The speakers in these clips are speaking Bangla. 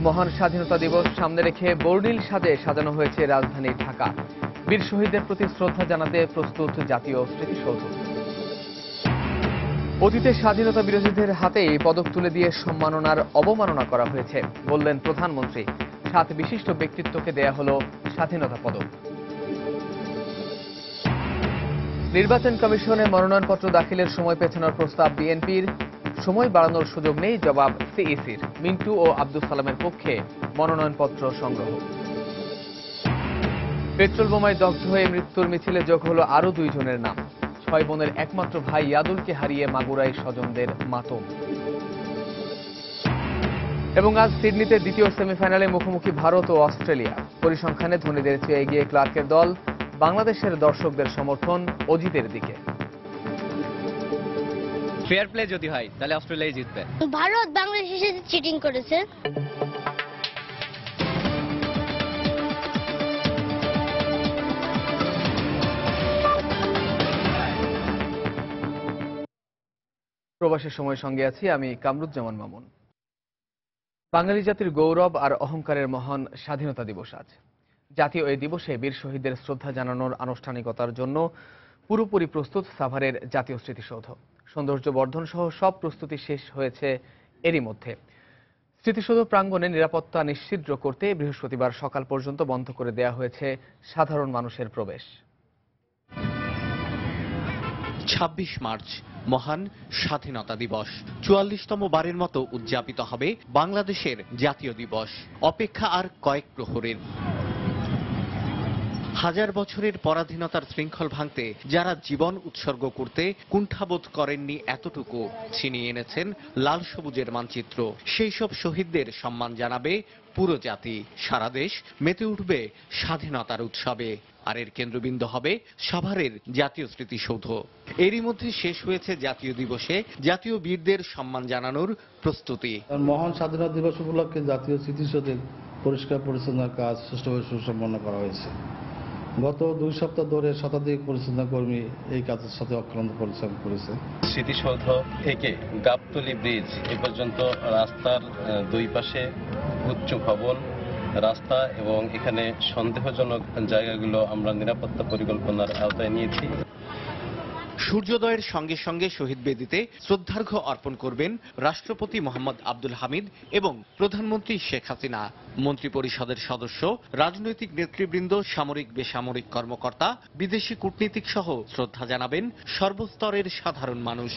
মহান স্বাধীনতা দিবস সামনে রেখে বর্ণিল সাজে সাজানো হয়েছে রাজধানী ঢাকা। বীর শহীদদের প্রতি শ্রদ্ধা জানাতে প্রস্তুত জাতীয় স্মৃতিসৌধ। অতীতে স্বাধীনতা বিরোধীদের হাতেই পদক তুলে দিয়ে সম্মাননার অবমাননা করা হয়েছে বললেন প্রধানমন্ত্রী। 7 বিশিষ্ট ব্যক্তিত্বকে দেয়া হলো স্বাধীনতা পদক। নির্বাচন কমিশনে মনোনয়নপত্র দাখিলের সময় পেছানোর প্রস্তাব বিএনপির। সময় বাড়ানোর সুযোগ নেই, জবাব সিইসির। মিন্টু ও আব্দুল সালামের পক্ষে মনোনয়নপত্র সংগ্রহ। পেট্রোল বোমায় দগ্ধ হয়ে মৃত্যুর মিছিলে যোগ হলো আরও 2 জনের নাম। 6 বোনের একমাত্র ভাই ইয়াদুলকে হারিয়ে মাগুরায় স্বজনদের মাতম। এবং আজ সিডনিতে দ্বিতীয় সেমিফাইনালে মুখোমুখি ভারত ও অস্ট্রেলিয়া। পরিসংখ্যানে ধনীদের চেয়ে এগিয়ে ক্লার্কের দল। বাংলাদেশের দর্শকদের সমর্থন অজিতের দিকে। ফেয়ার প্লে যদি হয় তাহলে অস্ট্রেলিয়াই জিতবে। ভারত বাংলাদেশের সাথে চিটিং করেছে। প্রবাসের সময় সঙ্গে আছি আমি কামরুজ্জামান মামুন। বাঙালি জাতির গৌরব আর অহংকারের মহান স্বাধীনতা দিবস আজ। জাতীয় এই দিবসে বীর শহীদদের শ্রদ্ধা জানানোর আনুষ্ঠানিকতার জন্য পুরোপুরি প্রস্তুত সাভারের জাতীয় স্মৃতিসৌধ। সৌন্দর্য বর্ধন সহ সব প্রস্তুতি শেষ হয়েছে এরই মধ্যে। স্মৃতিসৌধ প্রাঙ্গণে নিরাপত্তা নিশ্চিত করতে বৃহস্পতিবার সকাল পর্যন্ত বন্ধ করে দেয়া হয়েছে সাধারণ মানুষের প্রবেশ। 26 মার্চ মহান স্বাধীনতা দিবস 44তম বারের মতো উদযাপিত হবে বাংলাদেশের জাতীয় দিবস। অপেক্ষা আর কয়েক প্রহরের। হাজার বছরের পরাধীনতার শৃঙ্খল ভাঙতে যারা জীবন উৎসর্গ করতে কুণ্ঠাবোধ করেননি, এতটুকু ছিনিয়ে এনেছেন লাল সবুজের মানচিত্র, সেই সব শহীদদের সম্মান জানাবে পুরো জাতি। সারা দেশ মেতে উঠবে স্বাধীনতার উৎসবে। আর এর কেন্দ্রবিন্দু হবে সাভারের জাতীয় স্মৃতিসৌধ। এরই মধ্যে শেষ হয়েছে জাতীয় দিবসে জাতীয় বীরদের সম্মান জানানোর প্রস্তুতি। মহান স্বাধীনতা দিবস উপলক্ষে জাতীয় স্মৃতিসৌধের পরিষ্কার পরিচ্ছন্নতার কাজ সুষ্ঠুভাবে সুসম্পন্ন করা হয়েছে। গত 2 সপ্তাহ ধরে শতাধিক পরিচ্ছন্নতা কর্মী এই কাজের সাথে অক্লান্ত পরিশ্রম করেছে। স্মৃতিসৌধ থেকে গাবতলী ব্রিজ এ পর্যন্ত রাস্তার 2 পাশে উচ্চ ভবন, রাস্তা এবং এখানে সন্দেহজনক জায়গাগুলো আমরা নিরাপত্তা পরিকল্পনার আওতায় নিয়েছি। সূর্যোদয়ের সঙ্গে সঙ্গে শহীদ বেদিতে শ্রদ্ধার্ঘ্য অর্পণ করবেন রাষ্ট্রপতি মোহাম্মদ আব্দুল হামিদ এবং প্রধানমন্ত্রী শেখ হাসিনা। মন্ত্রিপরিষদের সদস্য, রাজনৈতিক নেতৃবৃন্দ, সামরিক বেসামরিক কর্মকর্তা, বিদেশি কূটনীতিক সহ শ্রদ্ধা জানাবেন সর্বস্তরের সাধারণ মানুষ।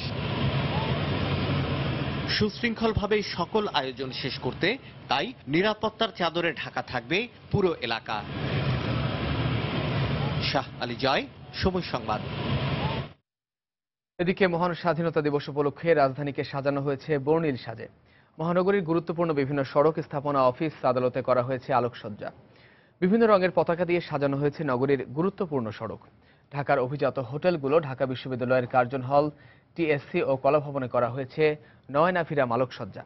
সুশৃঙ্খলভাবে সকল আয়োজন শেষ করতে তাই নিরাপত্তার চাদরে ঢাকা থাকবে পুরো এলাকা। শাহ আলী জয়, সময় সংবাদ। এদিকে মহান স্বাধীনতা দিবস উপলক্ষে রাজধানীকে সাজানো হয়েছে বর্ণিল সাজে। মহানগরীর গুরুত্বপূর্ণ বিভিন্ন সড়ক, স্থাপনা, অফিস, আদালতে করা হয়েছে আলোকসজ্জা। বিভিন্ন রঙের পতাকা দিয়ে সাজানো হয়েছে নগরীর গুরুত্বপূর্ণ সড়ক। ঢাকার অভিজাত হোটেলগুলো, ঢাকা বিশ্ববিদ্যালয়ের কার্জন হল, টিএসসি ও কলাভবনে করা হয়েছে নয়নাভিরাম আলোকসজ্জা।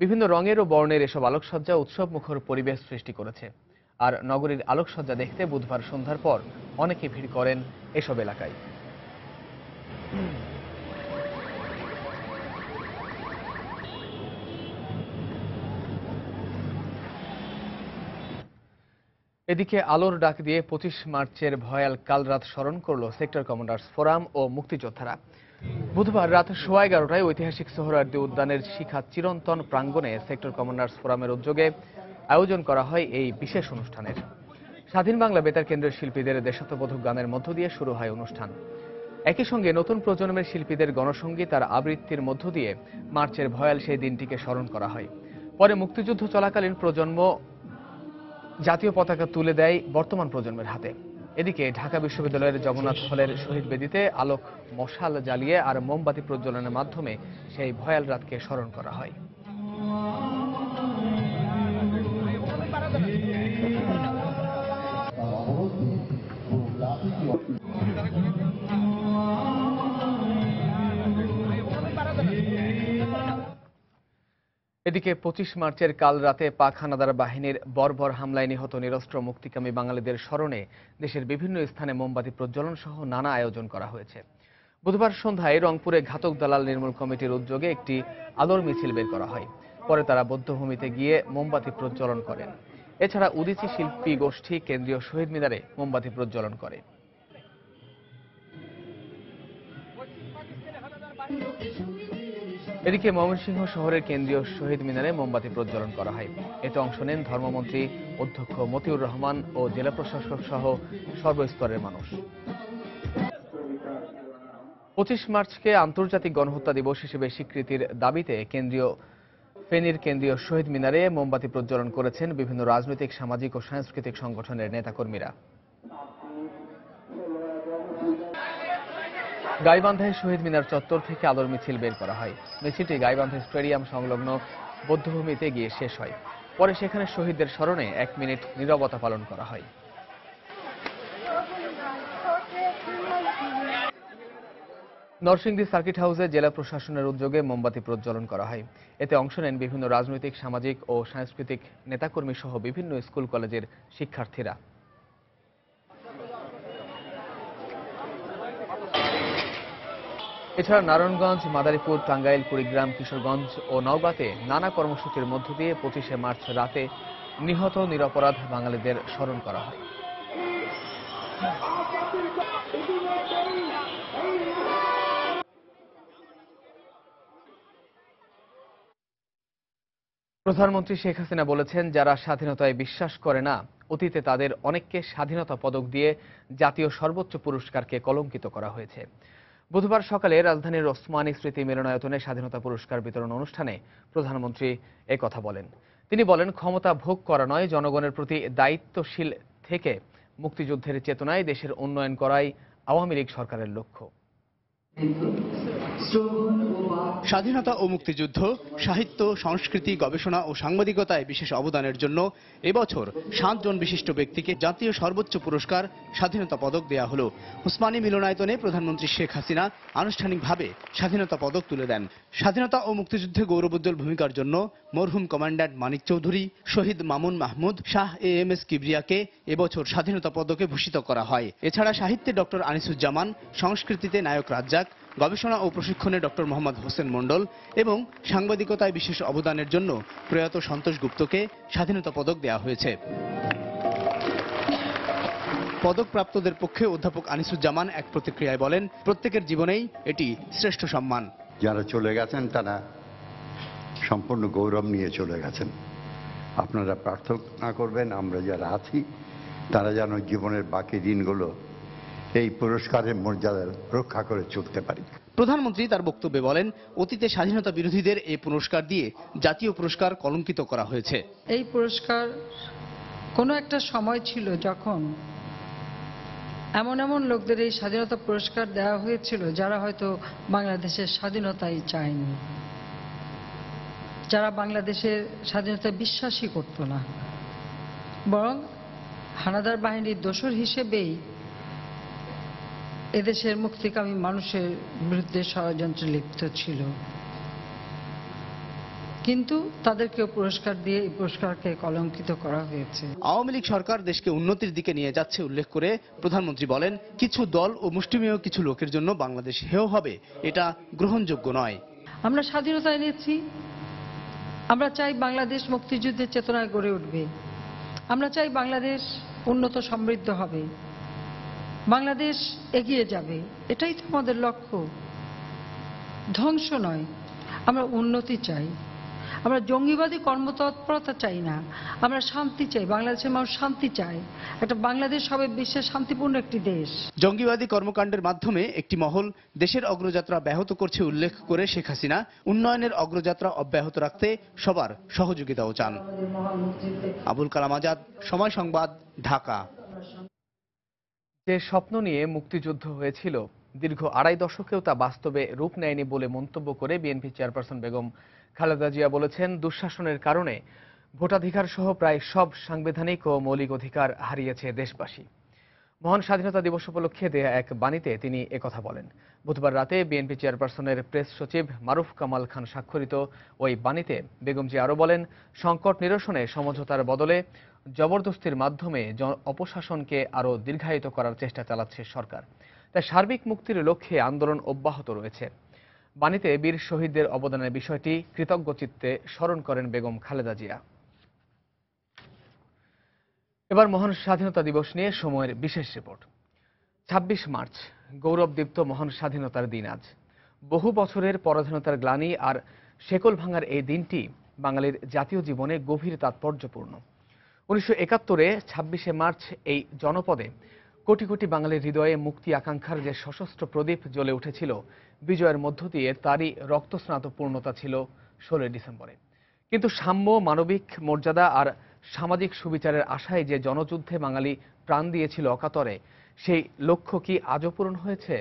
বিভিন্ন রঙের ও বর্ণের এসব আলোকসজ্জা উৎসবমুখর পরিবেশ সৃষ্টি করেছে। আর নগরীর আলোকসজ্জা দেখতে বুধবার সন্ধ্যার পর অনেকে ভিড় করেন এসব এলাকায়। এদিকে আলোর ডাক দিয়ে 25 মার্চের ভয়াল কাল রাত স্মরণ করল সেক্টর কমান্ডার্স ফোরাম ও মুক্তিযোদ্ধারা। বুধবার রাত 11:15টায় ঐতিহাসিক সোহরাওয়ার্দী উদ্যানের শিখা চিরন্তন প্রাঙ্গণে সেক্টর কমান্ডার্স ফোরামের উদ্যোগে আয়োজন করা হয় এই বিশেষ অনুষ্ঠানের। স্বাধীন বাংলা বেতার কেন্দ্রের শিল্পীদের দেশাত্মবোধক গানের মধ্য দিয়ে শুরু হয় অনুষ্ঠান। একই সঙ্গে নতুন প্রজন্মের শিল্পীদের গণসঙ্গীত আর আবৃত্তির মধ্য দিয়ে মার্চের ভয়াল সেই দিনটিকে স্মরণ করা হয়। পরে মুক্তিযুদ্ধ চলাকালীন প্রজন্ম জাতীয় পতাকা তুলে দেয় বর্তমান প্রজন্মের হাতে। এদিকে ঢাকা বিশ্ববিদ্যালয়ের জগন্নাথ হলের শহীদ বেদিতে আলোক মশাল জ্বালিয়ে আর মোমবাতি প্রজ্বলনের মাধ্যমে সেই ভয়াল রাতকে স্মরণ করা হয়। এদিকে 25 মার্চের কাল রাতে পাক হানাদার বাহিনীর বর্বর হামলায় নিহত নিরস্ত্র মুক্তিকামী বাঙালিদের স্মরণে দেশের বিভিন্ন স্থানে মোমবাতি প্রজ্বলন সহ নানা আয়োজন করা হয়েছে। বুধবার সন্ধ্যায় রংপুরে ঘাতক দালাল নির্মূল কমিটির উদ্যোগে একটি আলোর মিছিল বের করা হয়। পরে তারা বধ্যভূমিতে গিয়ে মোমবাতি প্রজ্বলন করেন। এছাড়া উদীচী শিল্পী গোষ্ঠী কেন্দ্রীয় শহীদ মিনারে মোমবাতি প্রজ্বলন করে। এদিকে ময়মনসিংহ শহরের কেন্দ্রীয় শহীদ মিনারে মোমবাতি প্রজ্বলন করা হয়। এতে অংশ নেন ধর্মমন্ত্রী অধ্যক্ষ মতিউর রহমান ও জেলা প্রশাসক সহ সর্বস্তরের মানুষ। 25 মার্চকে আন্তর্জাতিক গণহত্যা দিবস হিসেবে স্বীকৃতির দাবিতে ফেনীর কেন্দ্রীয় শহীদ মিনারে মোমবাতি প্রজ্বলন করেছেন বিভিন্ন রাজনৈতিক, সামাজিক ও সাংস্কৃতিক সংগঠনের নেতাকর্মীরা। গাইবান্ধায় শহীদ মিনার চত্বর থেকে আলোর মিছিল বের করা হয়। মিছিলটি গাইবান্ধা স্টেডিয়াম সংলগ্ন বধ্যভূমিতে গিয়ে শেষ হয়। পরে সেখানে শহীদদের স্মরণে 1 মিনিট নীরবতা পালন করা হয়। নরসিংদী সার্কিট হাউসে জেলা প্রশাসনের উদ্যোগে মোমবাতি প্রজ্বলন করা হয়। এতে অংশ নেন বিভিন্ন রাজনৈতিক, সামাজিক ও সাংস্কৃতিক নেতাকর্মী সহ বিভিন্ন স্কুল কলেজের শিক্ষার্থীরা। এছাড়া নারায়ণগঞ্জ, মাদারীপুর, টাঙ্গাইল, কুড়িগ্রাম, কিশোরগঞ্জ ও নওগাঁতে নানা কর্মসূচির মধ্য দিয়ে 25শে মার্চ রাতে নিহত নিরপরাধ বাঙালিদের স্মরণ করা হয়। প্রধানমন্ত্রী শেখ হাসিনা বলেছেন, যারা স্বাধীনতায় বিশ্বাস করে না, অতীতে তাদের অনেককে স্বাধীনতা পদক দিয়ে জাতীয় সর্বোচ্চ পুরস্কারকে কলঙ্কিত করা হয়েছে। বুধবার সকালে রাজধানীর ওসমানী স্মৃতি মিলনায়তনে স্বাধীনতা পুরস্কার বিতরণ অনুষ্ঠানে প্রধানমন্ত্রী একথা বলেন। তিনি বলেন, ক্ষমতা ভোগ করা নয়, জনগণের প্রতি দায়িত্বশীল থেকে মুক্তিযুদ্ধের চেতনায় দেশের উন্নয়ন করাই আওয়ামী লীগ সরকারের লক্ষ্য। স্বাধীনতা ও মুক্তিযুদ্ধ, সাহিত্য, সংস্কৃতি, গবেষণা ও সাংবাদিকতায় বিশেষ অবদানের জন্য এবছর 7 জন বিশিষ্ট ব্যক্তিকে জাতীয় সর্বোচ্চ পুরস্কার স্বাধীনতা পদক দেয়া হলো। ওসমানী মিলনায়তনে প্রধানমন্ত্রী শেখ হাসিনা আনুষ্ঠানিকভাবে স্বাধীনতা পদক তুলে দেন। স্বাধীনতা ও মুক্তিযুদ্ধে গৌরবোজ্জ্বল ভূমিকার জন্য মরহুম কমান্ড্যান্ট মানিক চৌধুরী, শহীদ মামুন মাহমুদ, শাহ এএমএস কিবরিয়াকে এবছর স্বাধীনতা পদকে ভূষিত করা হয়। এছাড়া সাহিত্যে ডক্টর আনিসুজ্জামান, সংস্কৃতিতে নায়ক রাজ্জাক, গবেষণা ও প্রশিক্ষণে ডক্টর মোহাম্মদ হোসেন মণ্ডল এবং সাংবাদিকতায় বিশেষ অবদানের জন্য প্রয়াত সন্তোষ গুপ্তকে স্বাধীনতা পদক দেওয়া হয়েছে। পদকপ্রাপ্তদের পক্ষে অধ্যাপক আনিসুজ্জামান এক প্রতিক্রিয়ায় বলেন, প্রত্যেকের জীবনেই এটি শ্রেষ্ঠ সম্মান। যারা চলে গেছেন তারা সম্পূর্ণ গৌরব নিয়ে চলে গেছেন। আপনারা প্রার্থনা করবেন আমরা যারা আছি তারা যেন জীবনের বাকি দিনগুলো এই পুরস্কারের মর্যাদা রক্ষা করে চলতে পারি। প্রধানমন্ত্রী তার বক্তব্যে বলেন, অতীতে স্বাধীনতা বিরোধীদের এই পুরস্কার দিয়ে জাতীয় পুরস্কার কলঙ্কিত করা হয়েছে। এই পুরস্কার কোনো একটা সময় ছিল যখন এমন এমন লোকদের এই স্বাধীনতা পুরস্কার দেওয়া হয়েছিল যারা হয়তো বাংলাদেশের স্বাধীনতাই চায়নি, যারা বাংলাদেশের স্বাধীনতায় বিশ্বাসই করত না, বরং হানাদার বাহিনীর দোসর হিসেবেই এদেশের মুক্তিকামী মানুষের বিরুদ্ধে ষড়যন্ত্রে লিপ্ত ছিল। কিন্তু তাদেরকেও পুরস্কার দিয়ে এই পুরস্কারকে কলঙ্কিত করা হয়েছে। আওয়ামী লীগ সরকার দেশকে উন্নতির দিকে নিয়ে যাচ্ছে উল্লেখ করে প্রধানমন্ত্রী বলেন, কিছু দল ও মুষ্টিমেয় কিছু লোকের জন্য বাংলাদেশ হেয় হবে, এটা গ্রহণযোগ্য নয়। আমরা স্বাধীনতা এনেছি, আমরা চাই বাংলাদেশ মুক্তিযুদ্ধের চেতনায় গড়ে উঠবে, আমরা চাই বাংলাদেশ উন্নত সমৃদ্ধ হবে, বাংলাদেশ এগিয়ে যাবে, এটাই তো আমাদের লক্ষ্য। ধ্বংস নয়, আমরা উন্নতি চাই। আমরা জঙ্গিবাদী কর্মতৎপরতা চাই না, আমরা শান্তি চাই। বাংলাদেশের মানুষ শান্তি চায়, একটা বাংলাদেশ হবে বিশ্বের শান্তিপূর্ণ একটি দেশ। জঙ্গিবাদী কর্মকাণ্ডের মাধ্যমে একটি মহল দেশের অগ্রযাত্রা ব্যাহত করছে উল্লেখ করে শেখ হাসিনা উন্নয়নের অগ্রযাত্রা অব্যাহত রাখতে সবার সহযোগিতাও চান। আবুল কালাম আজাদ, সময় সংবাদ, ঢাকা। যে স্বপ্ন নিয়ে মুক্তিযুদ্ধ হয়েছিল দীর্ঘ 2.5 দশকেও তা বাস্তবে রূপ নেয়নি বলে মন্তব্য করে বিএনপি চেয়ারপারসন বেগম খালেদা জিয়া বলেছেন, দুঃশাসনের কারণে ভোটাধিকার সহ প্রায় সব সাংবিধানিক ও মৌলিক অধিকার হারিয়েছে দেশবাসী। মহান স্বাধীনতা দিবস উপলক্ষে দেয়া এক বাণীতে তিনি একথা বলেন। বুধবার রাতে বিএনপি চেয়ারপারসনের প্রেস সচিব মারুফ কামাল খান স্বাক্ষরিত ওই বাণীতে বেগম জিয়া আরও বলেন, সংকট নিরসনে সমঝোতার বদলে জবরদস্তির মাধ্যমে অপশাসনকে আরও দীর্ঘায়িত করার চেষ্টা চালাচ্ছে সরকার। তাই সার্বিক মুক্তির লক্ষ্যে আন্দোলন অব্যাহত রয়েছে। বাণীতে বীর শহীদদের অবদানের বিষয়টি কৃতজ্ঞ চিত্তে স্মরণ করেন বেগম খালেদা জিয়া। এবার মহান স্বাধীনতা দিবস নিয়ে সময়ের বিশেষ রিপোর্ট। ২৬ মার্চ গৌরবদীপ্ত মহান স্বাধীনতার দিন। আজ বহু বছরের পরাধীনতার গ্লানি আর শেকল ভাঙার এই দিনটি বাঙালির জাতীয় জীবনে গভীর তাৎপর্যপূর্ণ। ১৯৭১-এ ২৬শে মার্চ এই জনপদে কোটি কোটি বাঙালির হৃদয়ে মুক্তি আকাঙ্ক্ষার যে সশস্ত্র প্রদীপ জ্বলে উঠেছিল, বিজয়ের মধ্য দিয়ে তারই রক্তস্নাত পূর্ণতা ছিল ১৬ ডিসেম্বরে। কিন্তু সাম্য, মানবিক মর্যাদা আর সামাজিক সুবিচারের আশায় যে জনযুদ্ধে বাঙালি প্রাণ দিয়েছিল অকাতরে, সেই লক্ষ্য কি আজও পূরণ হয়েছে?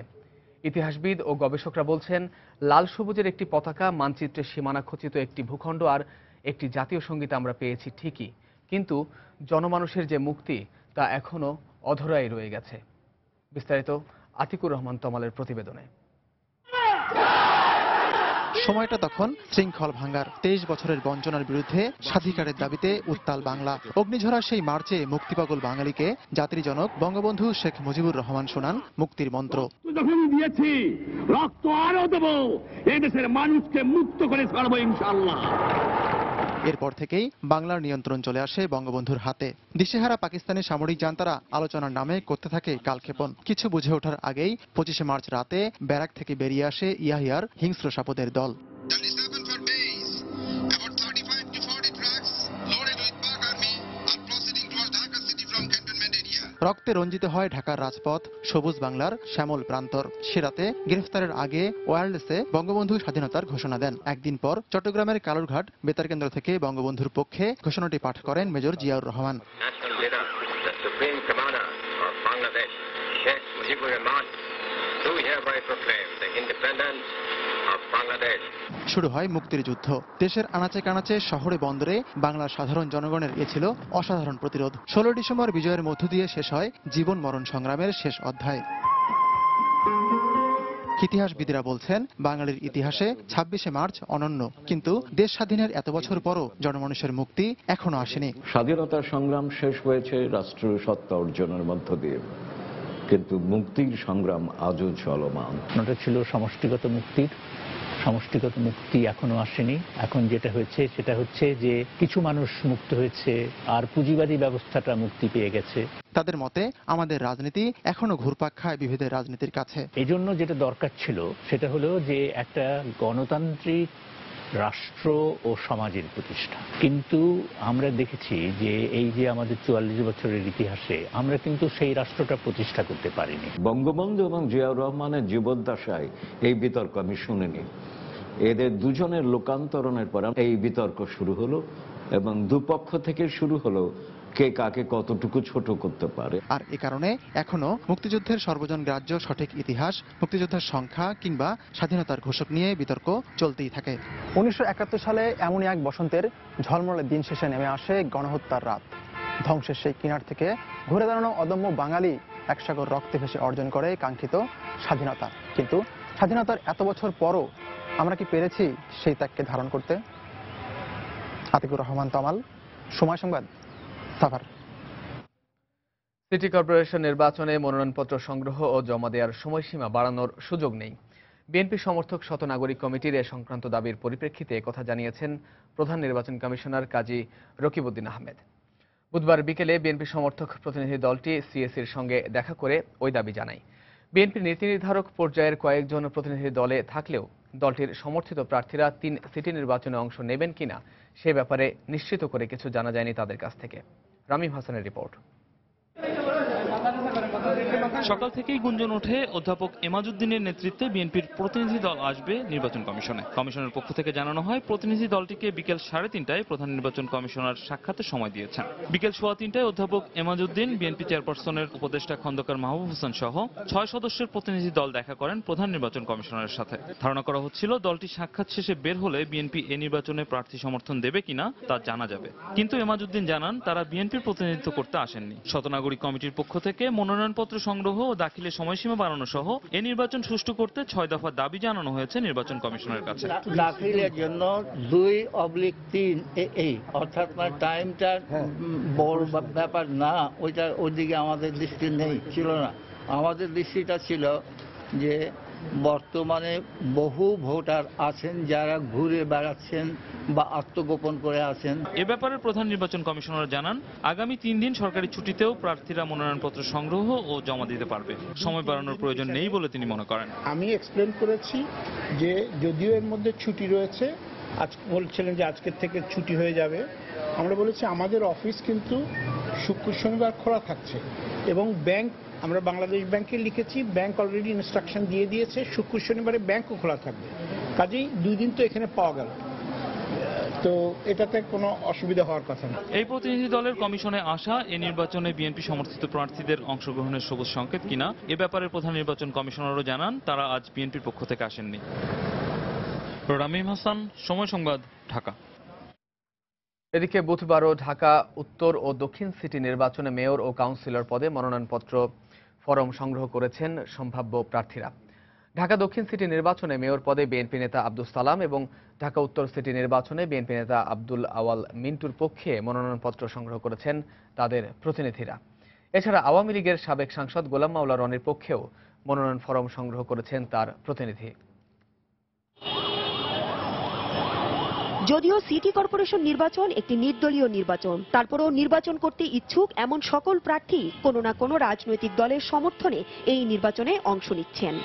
ইতিহাসবিদ ও গবেষকরা বলছেন, লাল সবুজের একটি পতাকা, মানচিত্রে সীমানা খচিত একটি ভূখণ্ড আর একটি জাতীয় সঙ্গীত আমরা পেয়েছি ঠিকই, কিন্তু জনমানুষের যে মুক্তি তা এখনো অধরাই রয়ে গেছে। বিস্তারিত আতিকুর রহমান তমালের প্রতিবেদনে। সময়টা তখন শৃঙ্খল ভাঙার, ২৩ বছরের বঞ্চনার বিরুদ্ধে স্বাধিকারের দাবিতে উত্তাল বাংলা। অগ্নিঝরা সেই মার্চে মুক্তিপাগল বাঙালিকে জাতির জনক বঙ্গবন্ধু শেখ মুজিবুর রহমান শোনান মুক্তির মন্ত্র। যখন দিয়েছি, রক্ত আরো দেব, এই দেশের মানুষকে মুক্ত করে ছাড়বো ইনশাআল্লাহ। এরপর থেকেই বাংলার নিয়ন্ত্রণ চলে আসে বঙ্গবন্ধুর হাতে। দিশেহারা পাকিস্তানি সামরিক জান্তারা আলোচনার নামে করতে থাকে কালক্ষেপণ। কিছু বুঝে ওঠার আগেই ২৫শে মার্চ রাতে ব্যারাক থেকে বেরিয়ে আসে ইয়াহিয়ার হিংস্র সাপদের দল। রক্তে রঞ্জিত হয় ঢাকার রাজপথ, সবুজ বাংলার শ্যামল প্রান্তর। সে রাতে গ্রেফতারের আগে ওয়্যারলেসে বঙ্গবন্ধু স্বাধীনতার ঘোষণা দেন। একদিন পর চট্টগ্রামের কালুরঘাট বেতার কেন্দ্র থেকে বঙ্গবন্ধুর পক্ষে ঘোষণাটি পাঠ করেন মেজর জিয়াউর রহমান। শুরু হয় মুক্তির যুদ্ধ। দেশের আনাচে কানাচে, শহরে বন্দরে বাংলার সাধারণ জনগণের এ ছিল অসাধারণ প্রতিরোধ। ১৬ ডিসেম্বর বিজয়ের মধ্য দিয়ে শেষ হয় জীবন মরণ সংগ্রামের শেষ অধ্যায়। ইতিহাসবিদরা বলছেন, বাঙালির ইতিহাসে ২৬শে মার্চ অনন্য, কিন্তু দেশ স্বাধীনের এত বছর পরও জনমানুষের মুক্তি এখনো আসেনি। স্বাধীনতার সংগ্রাম শেষ হয়েছে রাষ্ট্রীয় সত্তা অর্জনের মধ্য দিয়ে, কিন্তু মুক্তির সংগ্রাম আজও চলমান। ওটা ছিল সমষ্টিগত মুক্তির, সমষ্টিগত মুক্তি এখনো আসেনি। এখন যেটা হয়েছে সেটা হচ্ছে যে কিছু মানুষ মুক্ত হয়েছে আর পুঁজিবাদী ব্যবস্থাটা মুক্তি পেয়ে গেছে। তাদের মতে আমাদের রাজনীতি এখনো ঘুরপাক খায় বিভেদের রাজনীতির কাছে। এই জন্য যেটা দরকার ছিল সেটা হলো যে একটা গণতান্ত্রিক রাষ্ট্র ও সমাজের প্রতিষ্ঠা। কিন্তু আমরা দেখেছি যে এই যে আমাদের ৪৪ বছরের ইতিহাসে আমরা কিন্তু সেই রাষ্ট্রটা প্রতিষ্ঠা করতে পারিনি। বঙ্গবন্ধু এবং জিয়াউর রহমানের জীবদ্দশায় এই বিতর্ক আমি শুনিনি। এদের দুজনের লোকান্তরণের পর এই বিতর্ক শুরু হলো এবং দুপক্ষ থেকে শুরু হলো কে কাকে কতটুকু ছোট করতে পারে। আর এ কারণে এখনো মুক্তিযুদ্ধের সর্বজন গ্রাহ্য সঠিক ইতিহাস, মুক্তিযোদ্ধার সংখ্যা কিংবা স্বাধীনতার ঘোষক নিয়ে বিতর্ক চলতেই থাকে। ১৯৭১ সালে এমনই এক বসন্তের ঝলমলে দিন শেষে নেমে আসে গণহত্যার রাত। ধ্বংসের সেই কিনার থেকে ঘুরে দাঁড়ানো অদম্য বাঙালি একসাগর রক্তে ভেসে অর্জন করে কাঙ্ক্ষিত স্বাধীনতা। কিন্তু স্বাধীনতার এত বছর পরও আমরা কি পেরেছি সেই ত্যাগকে ধারণ করতে? আতিকুর রহমান তমাল, সময় সংবাদ, সাভার। সিটি কর্পোরেশন নির্বাচনে মনোনয়নপত্র সংগ্রহ ও জমা দেওয়ার সময়সীমা বাড়ানোর সুযোগ নেই। বিএনপি সমর্থক শত নাগরিক কমিটির এ সংক্রান্ত দাবির পরিপ্রেক্ষিতে একথা জানিয়েছেন প্রধান নির্বাচন কমিশনার কাজী রকিবউদ্দিন আহমেদ। বুধবার বিকেলে বিএনপি সমর্থক প্রতিনিধি দলটি সিএসির সঙ্গে দেখা করে ওই দাবি জানায়। বিএনপির নীতি নির্ধারক পর্যায়ের কয়েকজন প্রতিনিধি দলে থাকলেও দলটির সমর্থিত প্রার্থীরা ৩ সিটি নির্বাচনে অংশ নেবেন কিনা সে ব্যাপারে নিশ্চিত করে কিছু জানা যায়নি তাদের কাছ থেকে। রামিম হাসানের রিপোর্ট। সকাল থেকেই গুঞ্জন ওঠে অধ্যাপক এমাজউদ্দিনের নেতৃত্বে বিএনপির প্রতিনিধি দল আসবে নির্বাচন কমিশনে। কমিশনের পক্ষ থেকে জানানো হয়, প্রতিনিধি দলটিকে বিকেল 3:30টায় প্রধান নির্বাচন কমিশনার সাক্ষাতের সময় দিয়েছেন। বিকেল 3:15টায় অধ্যাপক এমাজউদ্দিন, বিএনপি চেয়ারপারসনের উপদেষ্টা খন্দকার মাহবুব হোসেন সহ 6 সদস্যের প্রতিনিধি দল দেখা করেন প্রধান নির্বাচন কমিশনারের সাথে। ধারণা করা হচ্ছিল দলটি সাক্ষাৎ শেষে বের হলে বিএনপি এ নির্বাচনে প্রার্থী সমর্থন দেবে কিনা তা জানা যাবে। কিন্তু এমাজউদ্দিন জানান, তারা বিএনপির প্রতিনিধিত্ব করতে আসেননি। শতনাগরিক কমিটির পক্ষ থেকে মনোনয়নপত্র সংগ্রহ ও দাখিলের সময়সীমা বাড়ানো সহ এ নির্বাচন সুষ্ঠু করতে 6 দফা দাবি জানানো হয়েছে নির্বাচন কমিশনের কাছে। দাখিলের জন্য 2/3 এই অর্থাৎ টাইমটা বড় ব্যাপার না, ওইটা ওইদিকে আমাদের দৃষ্টি নেই, ছিল না। আমাদের দৃষ্টিটা ছিল যে বর্তমানে বহু ভোটার আছেন যারা ঘুরে বেড়াচ্ছেন বা আত্মগোপন করে আছেন। এ ব্যাপারে প্রধান নির্বাচন কমিশনার জানান, আগামী 3 দিন সরকারি ছুটিতেও প্রার্থীরা মনোনয়নপত্র সংগ্রহ ও জমা দিতে পারবে। সময় বাড়ানোর প্রয়োজন নেই বলে তিনি মনে করেন। আমি এক্সপ্লেন করেছি যে যদিও এর মধ্যে ছুটি রয়েছে, আজ বলছিলেন যে আজকের থেকে ছুটি হয়ে যাবে, আমরা বলেছি আমাদের অফিস কিন্তু শুক্র শনিবার খোলা থাকছে এবং ব্যাংক, আমরা বাংলাদেশ ব্যাংকে লিখেছি, ব্যাংক অলরেডি ইনস্ট্রাকশন দিয়ে দিয়েছে শুক্র শনিবারে ব্যাংকও খোলা থাকবে। কাজেই 2 দিন তো এখানে পাওয়া গেল, তো এটাতে কোনো অসুবিধা হওয়ার কথা না। এই প্রতিনিধি দলের কমিশনে আসা এ নির্বাচনে বিএনপি সমর্থিত প্রার্থীদের অংশগ্রহণের সবুজ সংকেত কিনা এ ব্যাপারে প্রধান নির্বাচন কমিশনারও জানান, তারা আজ বিএনপির পক্ষ থেকে আসেননি। রামিম হাসান, সময় সংবাদ, ঢাকা। এদিকে বুধবারও ঢাকা উত্তর ও দক্ষিণ সিটি নির্বাচনে মেয়র ও কাউন্সিলর পদে মনোনয়নপত্র ফরম সংগ্রহ করেছেন সম্ভাব্য প্রার্থীরা। ঢাকা দক্ষিণ সিটি নির্বাচনে মেয়র পদে বিএনপি নেতা আব্দুস সালাম এবং ঢাকা উত্তর সিটি নির্বাচনে বিএনপি নেতা আব্দুল আওয়াল মিন্টুর পক্ষে মনোনয়নপত্র সংগ্রহ করেছেন তাদের প্রতিনিধিরা। এছাড়া আওয়ামী লীগের সাবেক সাংসদ গোলাম মাওলা রনির পক্ষেও মনোনয়ন ফরম সংগ্রহ করেছেন তার প্রতিনিধি। যদিও সিটি কর্পোরেশন নির্বাচন একটি নির্দলীয় নির্বাচন, তারপরেও নির্বাচন করতে ইচ্ছুক এমন সকল প্রার্থী কোনো না কোনো রাজনৈতিক দলের সমর্থনে এই নির্বাচনে অংশ নিচ্ছেন।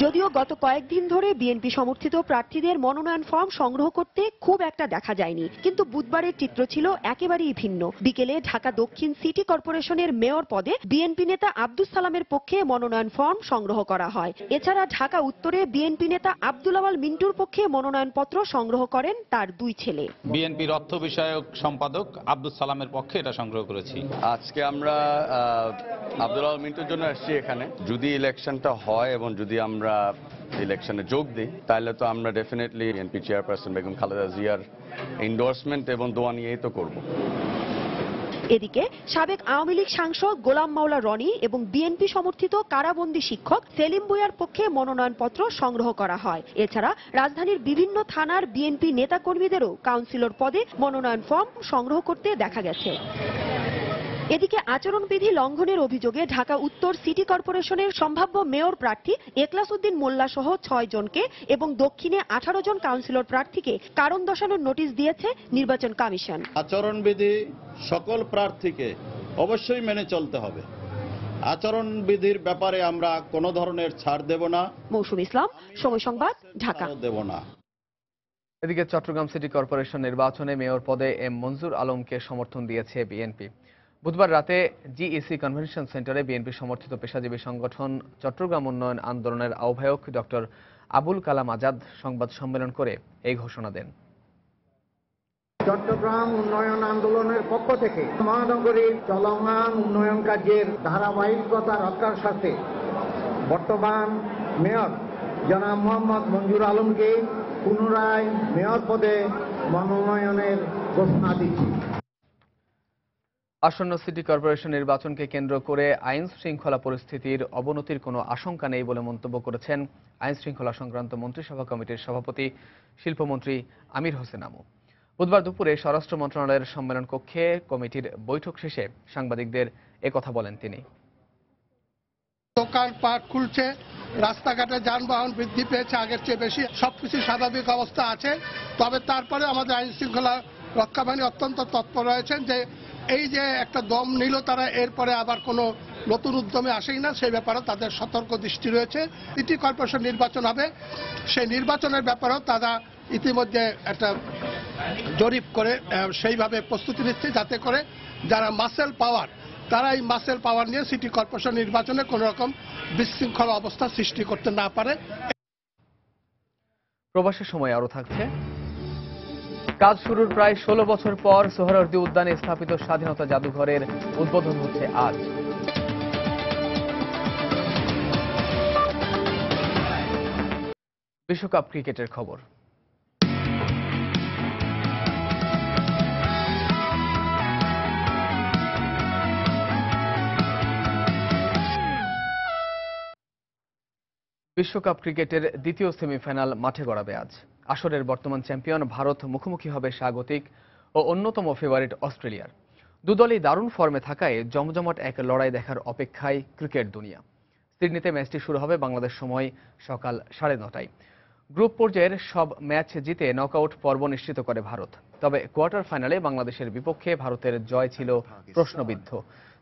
যদিও গত কয়েকদিন ধরে বিএনপি সমর্থিত প্রার্থীদের মনোনয়ন ফর্ম সংগ্রহ করতে খুব একটা দেখা যায়নি, কিন্তু বুধবারের চিত্র ছিল একেবারেই ভিন্ন। বিকেলে ঢাকা দক্ষিণ সিটি কর্পোরেশনের মেয়র পদে বিএনপি নেতা আব্দুস সালামের পক্ষে মনোনয়ন ফর্ম সংগ্রহ করা হয়। এছাড়া ঢাকা উত্তরে বিএনপি নেতা আব্দুল আওয়াল মিন্টুর পক্ষে মনোনয়নপত্র সংগ্রহ করেন তার 2 ছেলে। বিএনপির অর্থ বিষয়ক সম্পাদক আব্দুস সালামের পক্ষে এটা সংগ্রহ করেছি। আজকে আমরা আব্দুল আওয়াল মিন্টুর জন্য আসছি এখানে। যদি ইলেকশনটা হয় এবং যদি আমরা ইলেকশনে যোগ দিই, তাহলে তো আমরা definitely BNP chairperson Begum Khaleda জিয়ার এন্ডোর্সমেন্ট এবং দোয়া নিয়েই তো করব। এদিকে সাবেক আওয়ামী লীগ সাংসদ গোলাম মাওলা রনি এবং বিএনপি সমর্থিত কারাবন্দী শিক্ষক সেলিম ভূঁইয়ার পক্ষে মনোনয়নপত্র সংগ্রহ করা হয়। এছাড়া রাজধানীর বিভিন্ন থানার বিএনপি নেতাকর্মীদেরও কাউন্সিলর পদে মনোনয়ন ফর্ম সংগ্রহ করতে দেখা গেছে। এদিকে আচরণবিধি লঙ্ঘনের অভিযোগে ঢাকা উত্তর সিটি কর্পোরেশনের সম্ভাব্য মেয়র প্রার্থী এখলাস উদ্দিন মোল্লা সহ 6 জনকে এবং দক্ষিণে 18 জন কাউন্সিলর প্রার্থীকে কারণ দর্শানোর নোটিশ দিয়েছে নির্বাচন কমিশন। আচরণবিধি সকল প্রার্থীকে অবশ্যই মেনে চলতে হবে। আচরণবিধির ব্যাপারে আমরা কোনো ধরনের ছাড় দেব না। মৌসুম ইসলাম, সময় সংবাদ, ঢাকা। দেব না। এদিকে চট্টগ্রাম সিটি কর্পোরেশন নির্বাচনে মেয়র পদে এম মনজুর আলমকে সমর্থন দিয়েছে বিএনপি। বুধবার রাতে জিইসি কনভেনশন সেন্টারে বিএনপি সমর্থিত পেশাজীবী সংগঠন চট্টগ্রাম উন্নয়ন আন্দোলনের আহ্বায়ক ডক্টর আবুল কালাম আজাদ সংবাদ সম্মেলন করে এই ঘোষণা দেন। চট্টগ্রাম উন্নয়ন আন্দোলনের পক্ষ থেকে মহানগরীর চলমান উন্নয়ন কার্যের ধারাবাহিকতা রক্ষার স্বার্থে বর্তমান মেয়র জনাব মোহাম্মদ মনজুর আলমকে পুনরায় মেয়র পদে মনোনয়নের ঘোষণা দিচ্ছি। আসন্ন সিটি কর্পোরেশন নির্বাচনকে কেন্দ্র করে আইন শৃঙ্খলা পরিস্থিতির অবনতির কোনো আশঙ্কা নেই বলে মন্তব্য করেছেন আইন শৃঙ্খলা সংক্রান্ত মন্ত্রিসভা কমিটির সভাপতি শিল্পমন্ত্রী আমির হোসেন আমু। বুধবার দুপুরে স্বরাষ্ট্র মন্ত্রণালয়ের সম্মেলন কক্ষে কমিটির বৈঠক শেষে সাংবাদিকদের একথা বলেন তিনি। দোকানপাট খুলছে, রাস্তাঘাটে যানবাহন বৃদ্ধি পেয়েছে আগের চেয়ে বেশি, সবকিছু স্বাভাবিক অবস্থা আছে। তবে তারপরে আমাদের আইন শৃঙ্খলা রক্ষা বাহিনী অত্যন্ত তৎপর রয়েছেন যে এই যে একটা দম নিল তারা এরপরে আবার কোনো নতুন উদ্যমে আসেই না, সেই ব্যাপারেও তাদের সতর্ক দৃষ্টি রয়েছে। সিটি কর্পোরেশন নির্বাচন হবে, সেই নির্বাচনের ব্যাপারেও তারা ইতিমধ্যে একটা জরিপ করে সেইভাবে প্রস্তুতি নিচ্ছে যাতে করে যারা মাসেল পাওয়ার তারা এই মাসেল পাওয়ার নিয়ে সিটি কর্পোরেশন নির্বাচনে কোনো রকম বিশৃঙ্খলা অবস্থা সৃষ্টি করতে না পারে। প্রবাসের সময় আরও থাকছে। কাজ শুরুর প্রায় 16 বছর পর সোহরাওয়ার্দী উদ্যানে স্থাপিত স্বাধীনতা জাদুঘরের উদ্বোধন হচ্ছে আজ। বিশ্বকাপ ক্রিকেটের খবর। বিশ্বকাপ ক্রিকেটের দ্বিতীয় সেমিফাইনাল মাঠে গড়াবে আজ। আসরের বর্তমান চ্যাম্পিয়ন ভারত মুখোমুখি হবে স্বাগতিক ও অন্যতম ফেভারিট অস্ট্রেলিয়ার। দুদলই দারুণ ফর্মে থাকায় জমজমাট এক লড়াই দেখার অপেক্ষায় ক্রিকেট দুনিয়া। সিডনিতে ম্যাচটি শুরু হবে বাংলাদেশ সময় সকাল 9:30টায়। গ্রুপ পর্যায়ের সব ম্যাচ জিতে নকআউট পর্ব নিশ্চিত করে ভারত। তবে কোয়ার্টার ফাইনালে বাংলাদেশের বিপক্ষে ভারতের জয় ছিল প্রশ্নবিদ্ধ।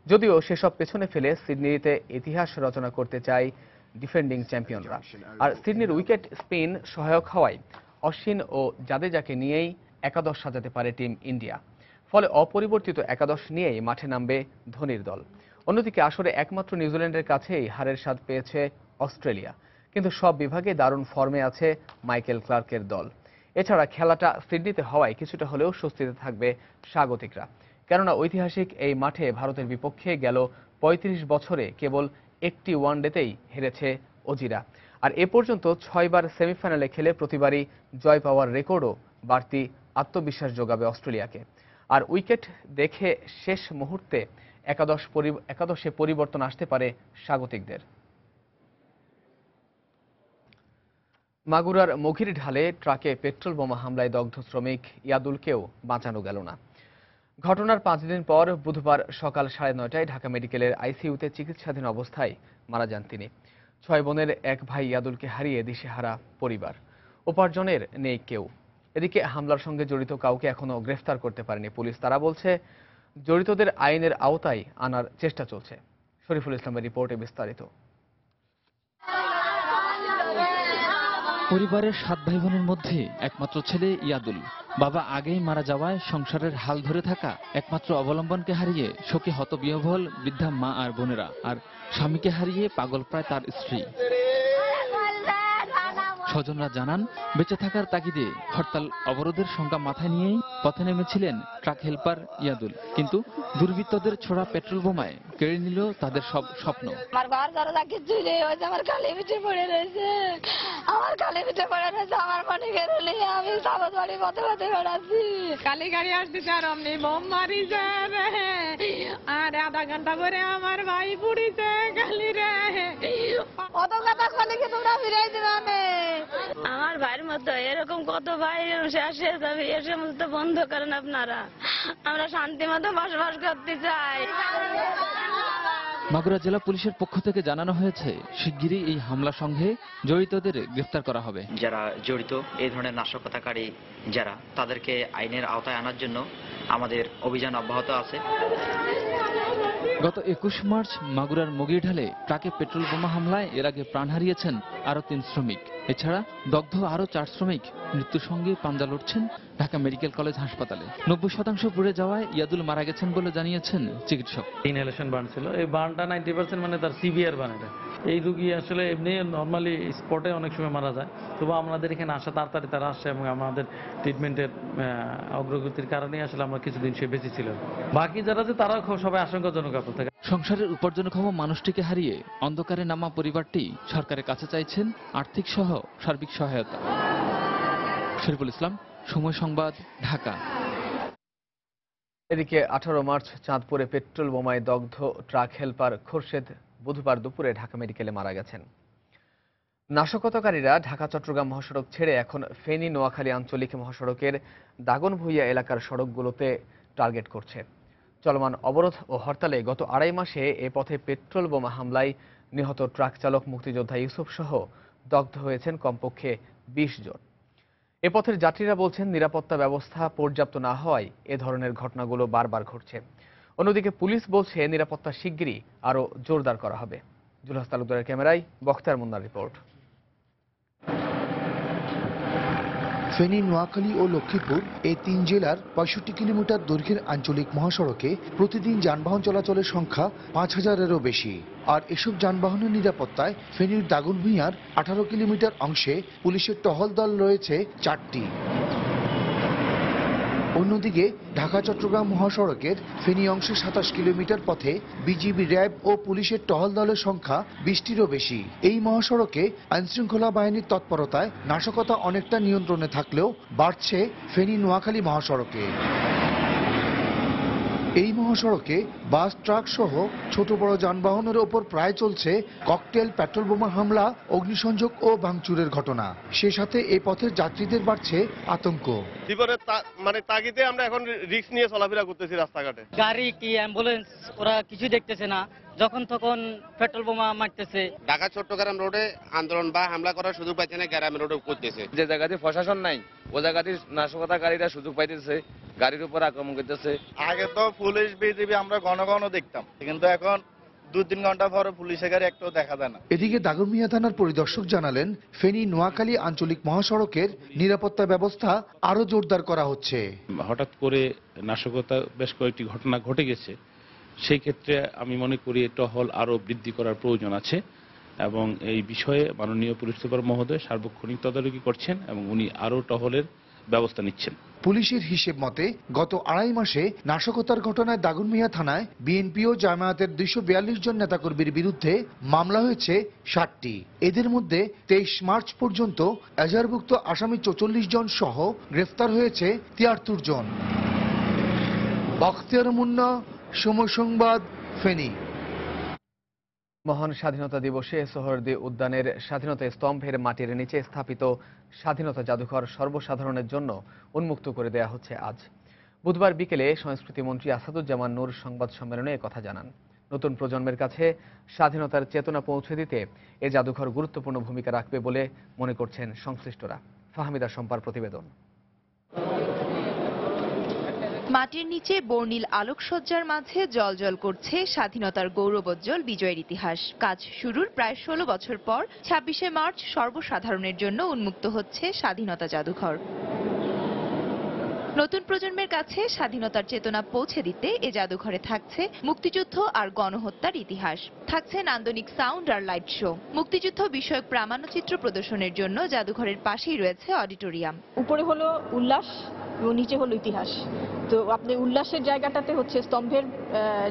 যদিও সেসব পেছনে ফেলে সিডনিতে ইতিহাস রচনা করতে চায় ডিফেন্ডিং চ্যাম্পিয়নরা। আর সিডনির উইকেট স্পিন সহায়ক হওয়ায় অশ্বিন ও জাদেজাকে নিয়েই একাদশ সাজাতে পারে টিম ইন্ডিয়া। ফলে অপরিবর্তিত একাদশ নিয়েই মাঠে নামবে ধোনির দল। অন্যদিকে আসরে একমাত্র নিউজিল্যান্ডের কাছেই হারের স্বাদ পেয়েছে অস্ট্রেলিয়া, কিন্তু সব বিভাগে দারুণ ফর্মে আছে মাইকেল ক্লার্কের দল। এছাড়া খেলাটা সিডনিতে হওয়ায় কিছুটা হলেও স্বস্তিতে থাকবে স্বাগতিকরা, কেননা ঐতিহাসিক এই মাঠে ভারতের বিপক্ষে গেল ৩৫ বছরে কেবল একটি ওয়ানডেতেই হেরেছে অজিরা। আর এ পর্যন্ত 6 বার সেমিফাইনালে খেলে প্রতিবারই জয় পাওয়ার রেকর্ডও বাড়তি আত্মবিশ্বাস যোগাবে অস্ট্রেলিয়াকে। আর উইকেট দেখে শেষ মুহূর্তে একাদশে পরিবর্তন আসতে পারে স্বাগতিকদের। মাগুরার মঘির ঢালে ট্রাকে পেট্রোল বোমা হামলায় দগ্ধ শ্রমিক ইয়াদুলকেও বাঁচানো গেল না। ঘটনার 5 দিন পর বুধবার সকাল 9:30টায় ঢাকা মেডিকেলের আইসিইউতে চিকিৎসাধীন অবস্থায় মারা যান তিনি। 6 বোনের এক ভাই ইয়াদুলকে হারিয়ে দিশেহারা পরিবার। উপার্জনের নেই কেউ। এদিকে হামলার সঙ্গে জড়িত কাউকে এখনো গ্রেফতার করতে পারেনি পুলিশ। তারা বলছে জড়িতদের আইনের আওতায় আনার চেষ্টা চলছে। শরীফুল ইসলামের রিপোর্টে বিস্তারিত। পরিবারের 7 ভাই বোনের মধ্যে একমাত্র ছেলে ইয়াদুল। বাবা আগেই মারা যাওয়ায় সংসারের হাল ধরে থাকা একমাত্র অবলম্বনকে হারিয়ে শোকে হতবিহ্বল বৃদ্ধা মা আর বোনেরা। আর স্বামীকে হারিয়ে পাগল প্রায় তার স্ত্রী। স্বজনরা জানান, বেঁচে থাকার তাগিদে হরতাল অবরোধের সংখ্যা মাথায় নিয়েই পথে নেমেছিলেন ট্রাক হেল্পার ইয়াদুল, কিন্তু দুর্বৃত্তদের ছোড়া পেট্রোল বোমায় কেড়ে নিল তাদের সব স্বপ্ন। আমার ঘর দরজা কিছু নেই, ওই যে আমার কালি পিঠে পড়ে রয়েছে, আমার কালি পিঠে পড়ে রয়েছে, আমার মনে গেলে আমি সাবত বাড়ি পথে পথে বেড়াচ্ছি। কালি গাড়ি আসতেছে আর অমনি বোম মারিছে আর আধা ঘন্টা পরে আমার ভাই পুড়িছে কালি রে। কত কথা কলে কি তোমরা ফিরাই দিবে? আমার ভাইয়ের মতো এরকম কত ভাই শেষে যাবে, এ সমস্ত বন্ধ করেন আপনারা। আমরা শান্তি মতো বসবাস করতে চাই। মাগুরা জেলা পুলিশের পক্ষ থেকে জানানো হয়েছে, শিগগিরই এই হামলা সঙ্গে জড়িতদের গ্রেফতার করা হবে। যারা জড়িত এই ধরনের নাশকতাকারী যারা, তাদেরকে আইনের আওতায় আনার জন্য আমাদের অভিযান অব্যাহত আছে। গত 21 মার্চ মাগুরার মগিরঢালে ট্রাকে পেট্রোল বোমা হামলায় এর আগে প্রাণ হারিয়েছেন আরো 3 শ্রমিক। এছাড়া দগ্ধ আরো 4 শ্রমিক মৃত্যুর সঙ্গে পাঞ্জা লড়ছেন ঢাকা মেডিকেল কলেজ হাসপাতালে। 90% পুড়ে যাওয়ায় ইয়াদুল মারা গেছেন বলে জানিয়েছেন চিকিৎসক। ইনহেলেশন বার্ন ছিল, এই বার্নটা 90% মানে তার সিভিয়ার বার্ন। এটা এই রোগী আসলে এমনি নর্মালি স্পটে অনেক সময় মারা যায়, তবু আমাদের এখানে আসা তাড়াতাড়ি তারা আসছে এবং আমাদের ট্রিটমেন্টের অগ্রগতির কারণে আসলে আমরা কিছুদিন সে বেঁচে ছিল। বাকি যারা আছে তারা সবাই আশঙ্কাজনক অবস্থা থাকে। সংসারের উপার্জনক্ষম মানুষটিকে হারিয়ে অন্ধকারে নামা পরিবারটি সরকারের কাছে চাইছেন আর্থিক সহ সার্বিক সহায়তা। শরীফুল ইসলাম, সময় সংবাদ, ঢাকা। এদিকে 18 মার্চ চাঁদপুরে পেট্রোল বোমায় দগ্ধ ট্রাক হেল্পার খোরশেদ বুধবার দুপুরে ঢাকা মেডিকেলে মারা গেছেন। নাশকতাকারীরা ঢাকা চট্টগ্রাম মহাসড়ক ছেড়ে এখন ফেনী নোয়াখালী আঞ্চলিক মহাসড়কের দাগনভূঞা এলাকার সড়কগুলোতে টার্গেট করছে। চলমান অবরোধ ও হরতালে গত 2.5 মাসে এ পথে পেট্রোল বোমা হামলায় নিহত ট্রাক চালক মুক্তিযোদ্ধা ইউসুফ সহ দগ্ধ হয়েছেন কমপক্ষে 20 জন। এ পথের যাত্রীরা বলছেন, নিরাপত্তা ব্যবস্থা পর্যাপ্ত না হওয়ায় এ ধরনের ঘটনাগুলো বারবার ঘটছে। অন্যদিকে পুলিশ বলছে, নিরাপত্তা শিগগিরই আরও জোরদার করা হবে। জুলহাস তালুকদারের ক্যামেরায় বখতিয়ার মুন্নার রিপোর্ট। ফেনী, নোয়াখালী ও লক্ষ্মীপুর এই 3 জেলার 65 কিলোমিটার দৈর্ঘ্যের আঞ্চলিক মহাসড়কে প্রতিদিন যানবাহন চলাচলের সংখ্যা 5000-এরও বেশি। আর এসব যানবাহনের নিরাপত্তায় ফেনীর দাগনভূঞার 18 কিলোমিটার অংশে পুলিশের টহল দল রয়েছে 4টি। অন্যদিকে ঢাকা চট্টগ্রাম মহাসড়কের ফেনী অংশে 27 কিলোমিটার পথে বিজিবি, র্যাব ও পুলিশের টহল দলের সংখ্যা 20টিরও বেশি। এই মহাসড়কে আইনশৃঙ্খলা বাহিনীর তৎপরতায় নাশকতা অনেকটা নিয়ন্ত্রণে থাকলেও বাড়ছে ফেনী নোয়াখালী মহাসড়কে। এই মহাসড়কে বাস, ট্রাক সহ ছোট বড় যানবাহনের ওপর প্রায় চলছে ককটেল, পেট্রোল বোমা হামলা, অগ্নিসংযোগ ও ভাঙচুরের ঘটনা। সে সাথে এই পথের যাত্রীদের বাড়ছে আতঙ্ক। জীবনের তাগিদে আমরা এখন রিস্ক নিয়ে চলাফেরা করতেছি রাস্তাঘাটে। গাড়ি কি অ্যাম্বুলেন্স ওরা কিছু দেখতেছে না, যখন তখন পেট্রোল বোমা মারতেছে। ঢাকা চট্টগ্রাম রোডে আন্দোলন বা হামলা করার সুযোগ পাইছে না, গ্রাম রোডে করতেছে। যে জায়গাতে প্রশাসন নাই ও জায়গাতে নাশকতাকারীরা সুযোগ পাইতেছে, গাড়ির উপর আক্রমণ করতেছে। আগে তো পুলিশ বিজিবি আমরা ঘন ঘন দেখতাম, কিন্তু এখন 2-3 ঘন্টা পরে পুলিশের গাড়ি একটাও দেখা যায় না। এদিকে দাগনমিয়া থানার পরিদর্শক জানালেন, ফেনী নোয়াখালী আঞ্চলিক মহাসড়কের নিরাপত্তা ব্যবস্থা আরো জোরদার করা হচ্ছে। হঠাৎ করে নাশকতা বেশ কয়েকটি ঘটনা ঘটে গেছে, সেই ক্ষেত্রে আমি মনে করি টহল আরো বৃদ্ধি করার প্রয়োজন আছে এবং এই বিষয়ে মাননীয় পুলিশ সুপার মহোদয় সার্বক্ষণিক তদারকি করছেন এবং উনি আরো টহলের ব্যবস্থা নিচ্ছেন। পুলিশের হিসেব মতে গত 2.5 মাসে নাশকতার ঘটনায় দাগনমিয়া থানায় বিএনপি ও জামায়াতের 242 জন নেতাকর্মীর বিরুদ্ধে মামলা হয়েছে 60টি। এদের মধ্যে 23 মার্চ পর্যন্ত এজাহারভুক্ত আসামি 44 জন সহ গ্রেফতার হয়েছে 73 জন। বখতিয়ার মুন্না, সময় সংবাদ, ফেনী। মহান স্বাধীনতা দিবসে সোহরাওয়ার্দী উদ্যানের স্বাধীনতা স্তম্ভের মাটির নিচে স্থাপিত স্বাধীনতা জাদুঘর সর্বসাধারণের জন্য উন্মুক্ত করে দেয়া হচ্ছে আজ। বুধবার বিকেলে সংস্কৃতি মন্ত্রী আসাদুজ্জামান নূর সংবাদ সম্মেলনে একথা জানান। নতুন প্রজন্মের কাছে স্বাধীনতার চেতনা পৌঁছে দিতে এ জাদুঘর গুরুত্বপূর্ণ ভূমিকা রাখবে বলে মনে করছেন সংশ্লিষ্টরা। ফাহমিদা শম্পার প্রতিবেদন। মাটির নিচে বর্ণিল আলোকসজ্জার মাঝে জ্বলজ্বল করছে স্বাধীনতার গৌরবোজ্জ্বল বিজয়ের ইতিহাস। কাজ শুরুর প্রায় 16 বছর পর 26শে মার্চ সর্বসাধারণের জন্য উন্মুক্ত হচ্ছে স্বাধীনতা জাদুঘর। নতুন প্রজন্মের কাছে স্বাধীনতার চেতনা পৌঁছে দিতে এ জাদুঘরে থাকছে মুক্তিযুদ্ধ আর গণহত্যার ইতিহাস, থাকছে নান্দনিক সাউন্ড আর লাইট শো। মুক্তিযুদ্ধ বিষয়ক প্রামাণ্যচিত্র প্রদর্শনের জন্য জাদুঘরের পাশেই রয়েছে অডিটোরিয়াম। উপরে হলো উল্লাস এবং নিচে হলো ইতিহাস। তো আপনি উল্লাসের জায়গাটাতে হচ্ছে স্তম্ভের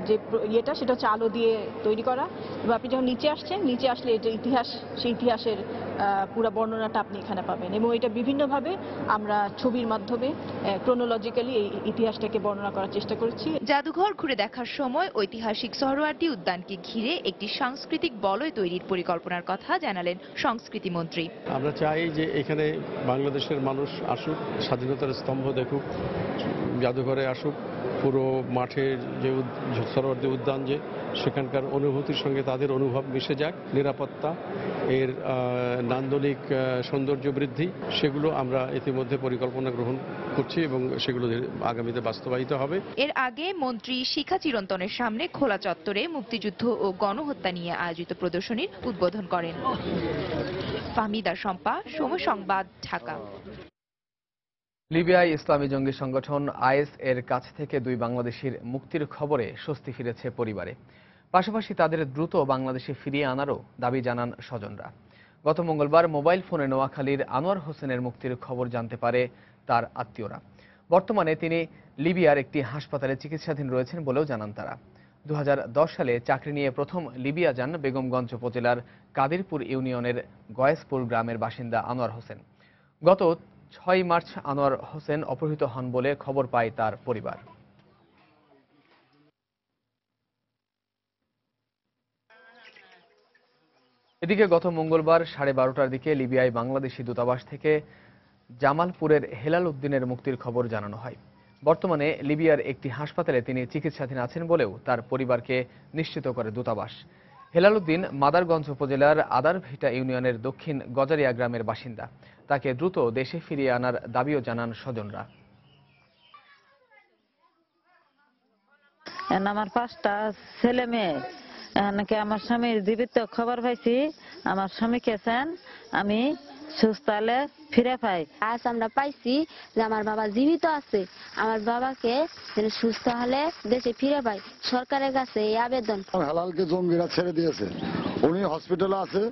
যে ইয়েটা, সেটা হচ্ছে আলো দিয়ে তৈরি করা, এবং আপনি যখন নিচে আসছেন, নিচে আসলে এটা ইতিহাস, সেই ইতিহাসের পুরো বর্ণনাটা আপনি এখানে পাবেন। এবং এটা বিভিন্নভাবে আমরা ছবির মাধ্যমে ক্রোনোলজিক্যালি এই ইতিহাসটাকে বর্ণনা করার চেষ্টা করেছি। জাদুঘর ঘুরে দেখার সময় ঐতিহাসিক সোহরাওয়ার্দী উদ্যানকে ঘিরে একটি সাংস্কৃতিক বলয় তৈরির পরিকল্পনার কথা জানালেন সংস্কৃতি মন্ত্রী। আমরা চাই যে এখানে বাংলাদেশের মানুষ আসুক, স্বাধীনতার স্তম্ভ দেখুক, জাদুঘরে আসুক, পুরো মাঠের যে সোহরাওয়ার্দী উদ্যান যে সেখানকার অনুভূতির সঙ্গে তাদের অনুভব মিশে যাক। নিরাপত্তা, এর নান্দনিক সৌন্দর্য বৃদ্ধি, সেগুলো আমরা ইতিমধ্যে পরিকল্পনা গ্রহণ করছি এবং সেগুলো আগামীতে বাস্তবায়িত হবে। এর আগে মন্ত্রী শিখা চিরন্তনের সামনে খোলা চত্বরে মুক্তিযুদ্ধ ও গণহত্যা নিয়ে আয়োজিত প্রদর্শনীর উদ্বোধন করেন। ফাহমিদা শম্পা, সময় সংবাদ, ঢাকা। লিবিয়ায় ইসলামী জঙ্গি সংগঠন আইএস এর কাছ থেকে 2 বাংলাদেশির মুক্তির খবরে স্বস্তি ফিরেছে পরিবারে। পাশাপাশি তাদের দ্রুত বাংলাদেশে ফিরিয়ে আনারও দাবি জানান স্বজনরা। গত মঙ্গলবার মোবাইল ফোনে নোয়াখালীর আনোয়ার হোসেনের মুক্তির খবর জানতে পারে তার আত্মীয়রা। বর্তমানে তিনি লিবিয়ার একটি হাসপাতালে চিকিৎসাধীন রয়েছেন বলেও জানান তারা। 2010 সালে চাকরি নিয়ে প্রথম লিবিয়া যান বেগমগঞ্জ উপজেলার কাদিরপুর ইউনিয়নের গয়েসপুর গ্রামের বাসিন্দা আনোয়ার হোসেন। গত 6 মার্চ আনোয়ার হোসেন অপহৃত হন বলে খবর পায় তার পরিবার। এদিকে গত মঙ্গলবার 12:30টার দিকে লিবিয়ায় বাংলাদেশি দূতাবাস থেকে জামালপুরের হেলাল উদ্দিনের মুক্তির খবর জানানো হয়। বর্তমানে লিবিয়ার একটি হাসপাতালে তিনি চিকিৎসাধীন আছেন বলেও তার পরিবারকে নিশ্চিত করে দূতাবাস। হেলাল উদ্দিন মাদারগঞ্জ উপজেলার আদারভিটা ইউনিয়নের দক্ষিণ গজারিয়া গ্রামের বাসিন্দা। তাকে দ্রুত দেশে ফিরিয়ে আনার দাবিও জানান স্বজনরা। আমার 5টা ছেলে মেয়ে, নাকি আমার স্বামীর জীবিত খবর পাইছি, আমার স্বামী কেছেন, আমি সুস্থ হলে ফিরে পাই। আজ আমরা পাইছি যে আমার বাবা জীবিত আছে, আমার বাবাকে সুস্থ হলে দেশে ফিরে পাই। সরকারের কাছে এই আবেদন। হেলালকে জঙ্গিরা ছেড়ে দিয়েছে, উনি হসপিটালে আছে,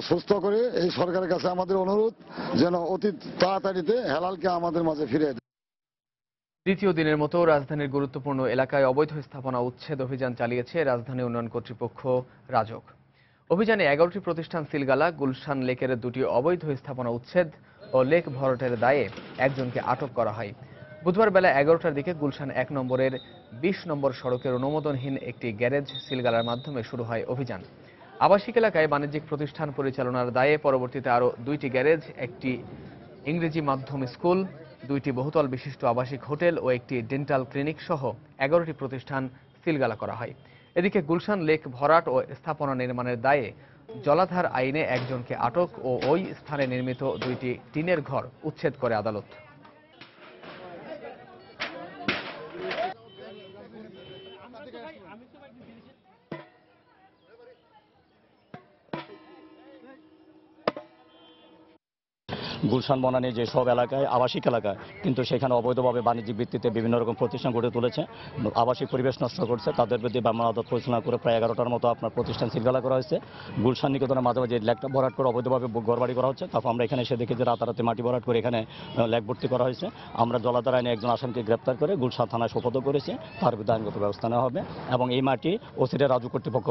সুস্থ করে এই সরকারের কাছে আমাদের অনুরোধ যেন অতি তাড়াতাড়িতে হেলালকে আমাদের মাঝে ফিরে দেয়। দ্বিতীয় দিনের মতো রাজধানীর গুরুত্বপূর্ণ এলাকায় অবৈধ স্থাপনা উচ্ছেদ অভিযান চালিয়েছে রাজধানী উন্নয়ন কর্তৃপক্ষ রাজক। অভিযানে 11টি প্রতিষ্ঠান সিলগালা, গুলশান লেকের 2টি অবৈধ স্থাপনা উচ্ছেদ ও লেক ভরাটের দায়ে একজনকে আটক করা হয়। বুধবার বেলা 11টার দিকে গুলশান 1 নম্বরের 20 নম্বর সড়কের অনুমোদনহীন একটি গ্যারেজ সিলগালার মাধ্যমে শুরু হয় অভিযান। আবাসিক এলাকায় বাণিজ্যিক প্রতিষ্ঠান পরিচালনার দায়ে পরবর্তীতে আরও 2টি গ্যারেজ, একটি ইংরেজি মাধ্যম স্কুল, 2টি বহুতল বিশিষ্ট আবাসিক হোটেল ও একটি ডেন্টাল ক্লিনিক সহ 11টি প্রতিষ্ঠান সিলগালা করা হয়। এদিকে গুলশান লেক ভরাট ও স্থাপনা নির্মাণের দায়ে জলাধার আইনে একজনকে আটক ও ওই স্থানে নির্মিত 2টি টিনের ঘর উচ্ছেদ করে আদালত। গুলশান বনানী যে সব এলাকায় আবাসিক এলাকায় কিন্তু সেখানে অবৈধভাবে বাণিজ্যিক ভিত্তিতে বিভিন্ন রকম প্রতিষ্ঠান গড়ে তুলেছে, আবাসিক পরিবেশ নষ্ট করছে। তাদের প্রতি মামলা আদালত পরিচালনা করে প্রায় 11টার মতো আপনার প্রতিষ্ঠান সিলগালা করা হয়েছে। গুলশান নিকেতনের মাঝে মাঝে লেকটা ভরাট করে অবৈধভাবে ঘরবাড়ি করা হচ্ছে। তারপর আমরা এখানে এসে দেখি যে রাতারাতি মাটি ভরাট করে এখানে লেক ভর্তি করা হয়েছে। আমরা জলাধার আইনে একজন আসামিকে গ্রেপ্তার করে গুলশান থানায় সোপর্দ করেছি। তার বিরুদ্ধে আইনগত ব্যবস্থা নেওয়া হবে এবং এই মাটি ওসিডি রাজু কর্তৃপক্ষ